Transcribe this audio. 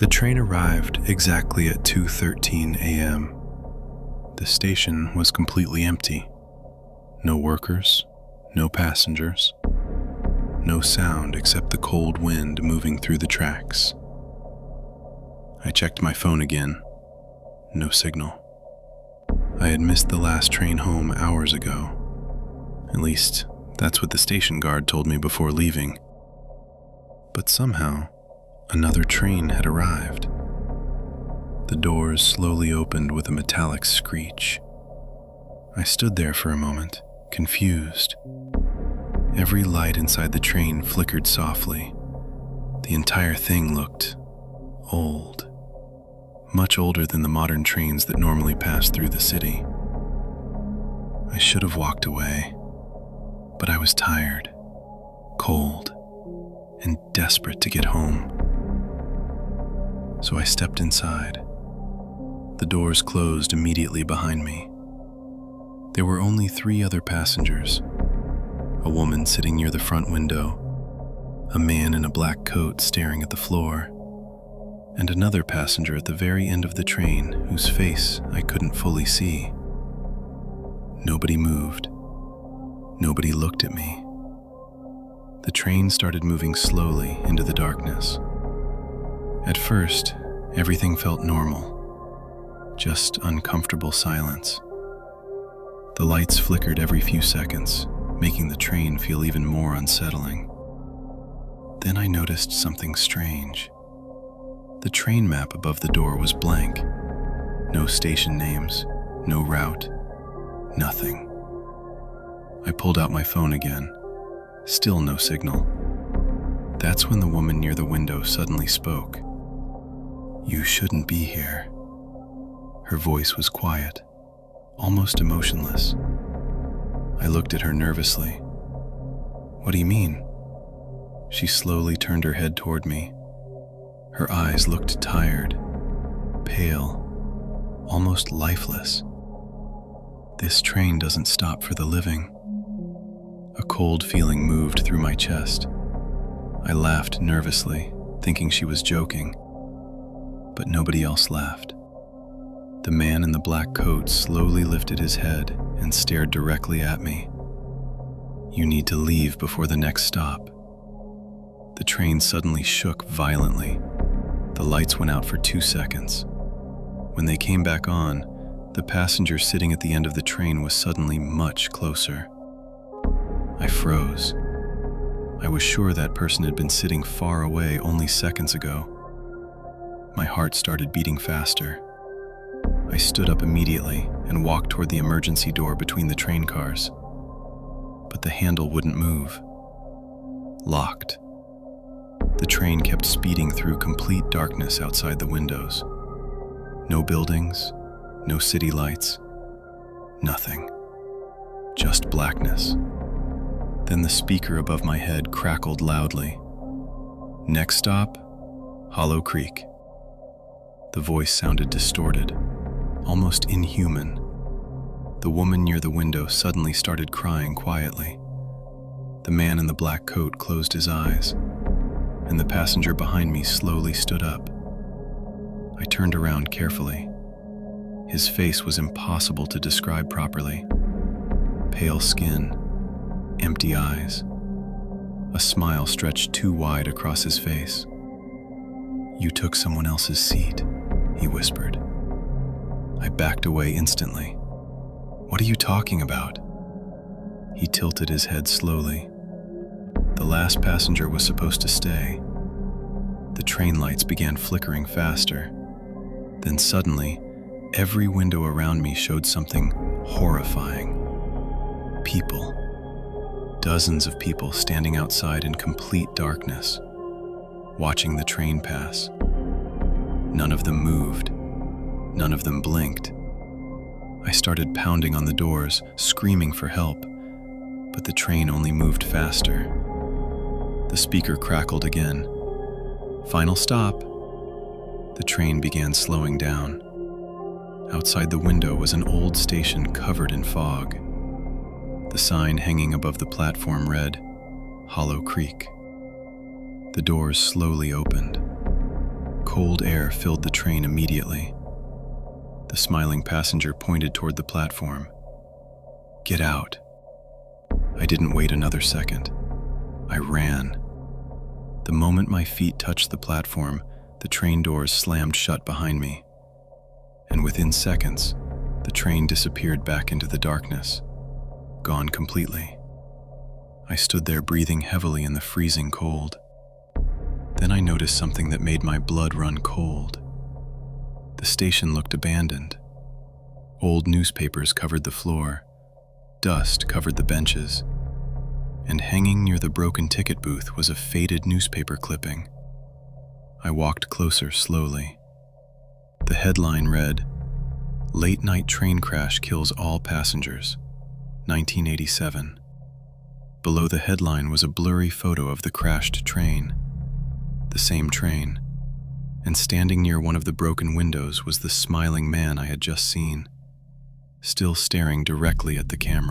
The train arrived exactly at 2:13 a.m. The station was completely empty. No workers, no passengers, no sound except the cold wind moving through the tracks. I checked my phone again. No signal. I had missed the last train home hours ago. At least, that's what the station guard told me before leaving. But somehow, another train had arrived. The doors slowly opened with a metallic screech. I stood there for a moment, confused. Every light inside the train flickered softly. The entire thing looked old. Much older than the modern trains that normally pass through the city. I should have walked away, but I was tired, cold, and desperate to get home. So I stepped inside. The doors closed immediately behind me. There were only 3 other passengers. A woman sitting near the front window, a man in a black coat staring at the floor, and another passenger at the very end of the train whose face I couldn't fully see. Nobody moved. Nobody looked at me. The train started moving slowly into the darkness. At first, everything felt normal, just uncomfortable silence. The lights flickered every few seconds, making the train feel even more unsettling. Then I noticed something strange. The train map above the door was blank. No station names, no route, nothing. I pulled out my phone again. Still no signal. That's when the woman near the window suddenly spoke. "You shouldn't be here." Her voice was quiet, almost emotionless. I looked at her nervously. "What do you mean?" She slowly turned her head toward me. Her eyes looked tired, pale, almost lifeless. "This train doesn't stop for the living." A cold feeling moved through my chest. I laughed nervously, thinking she was joking, but nobody else laughed. The man in the black coat slowly lifted his head and stared directly at me. "You need to leave before the next stop." The train suddenly shook violently. The lights went out for 2 seconds. When they came back on, the passenger sitting at the end of the train was suddenly much closer. I froze. I was sure that person had been sitting far away only seconds ago. My heart started beating faster. I stood up immediately and walked toward the emergency door between the train cars. But the handle wouldn't move. Locked. The train kept speeding through complete darkness outside the windows. No buildings, no city lights, nothing. Just blackness. Then the speaker above my head crackled loudly. "Next stop, Hollow Creek." The voice sounded distorted, almost inhuman. The woman near the window suddenly started crying quietly. The man in the black coat closed his eyes, and the passenger behind me slowly stood up. I turned around carefully. His face was impossible to describe properly. Pale skin, empty eyes. A smile stretched too wide across his face. "You took someone else's seat," he whispered. I backed away instantly. "What are you talking about?" He tilted his head slowly. The last passenger was supposed to stay. The train lights began flickering faster. Then suddenly, every window around me showed something horrifying. People. Dozens of people standing outside in complete darkness, watching the train pass. None of them moved. None of them blinked. I started pounding on the doors, screaming for help, but the train only moved faster. The speaker crackled again. "Final stop." The train began slowing down. Outside the window was an old station covered in fog. The sign hanging above the platform read, "Hollow Creek." The doors slowly opened. Cold air filled the train immediately. The smiling passenger pointed toward the platform. "Get out." I didn't wait another second. I ran. The moment my feet touched the platform, the train doors slammed shut behind me. And within seconds, the train disappeared back into the darkness, gone completely. I stood there breathing heavily in the freezing cold. Then I noticed something that made my blood run cold. The station looked abandoned. Old newspapers covered the floor. Dust covered the benches. And hanging near the broken ticket booth was a faded newspaper clipping. I walked closer slowly. The headline read, "Late night train crash kills all passengers, 1987. Below the headline was a blurry photo of the crashed train. The same train. And standing near one of the broken windows was the smiling man I had just seen, still staring directly at the camera.